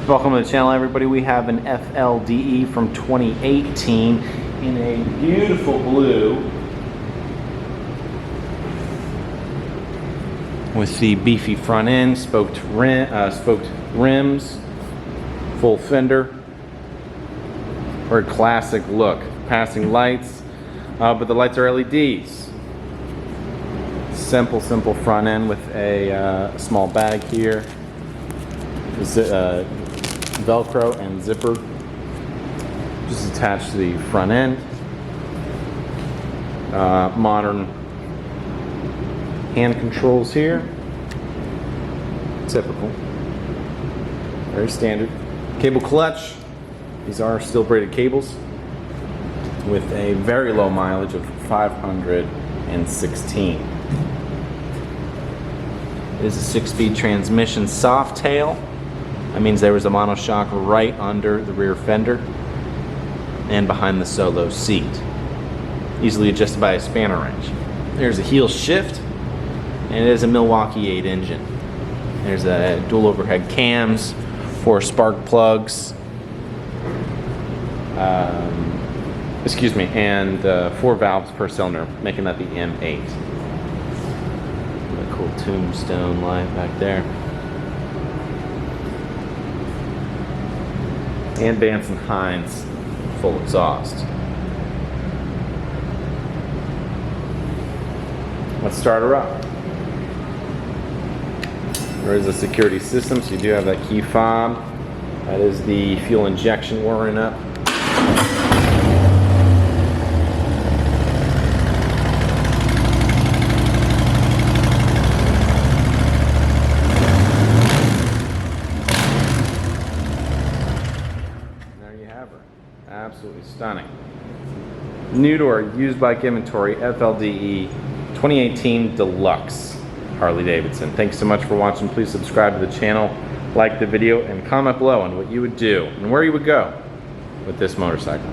Welcome to the channel, everybody. We have an FLDE from 2018 in a beautiful blue with the beefy front end, spoked rims, full fender. Very classic look. Passing lights, but the lights are LEDs. Simple front end with a small bag here. Velcro and zipper just attached to the front end. Modern hand controls here. Typical. Very standard. Cable clutch. These are still braided cables with a very low mileage of 516. It is a 6-speed transmission Softail. That means there was a monoshock right under the rear fender and behind the solo seat. Easily adjusted by a spanner wrench. There's a heel shift, and it is a Milwaukee-Eight engine. There's a dual overhead cams, 4 spark plugs, and 4 valves per cylinder, making that the M8. A cool Tombstone light back there. And Vance Hines full exhaust. Let's start her up. There is a security system, so you do have that key fob. That is the fuel injection wiring up. Absolutely stunning. New to our used bike inventory, FLDE 2018 Deluxe Harley-Davidson. Thanks so much for watching. Please subscribe to the channel, like the video, and comment below on what you would do and where you would go with this motorcycle.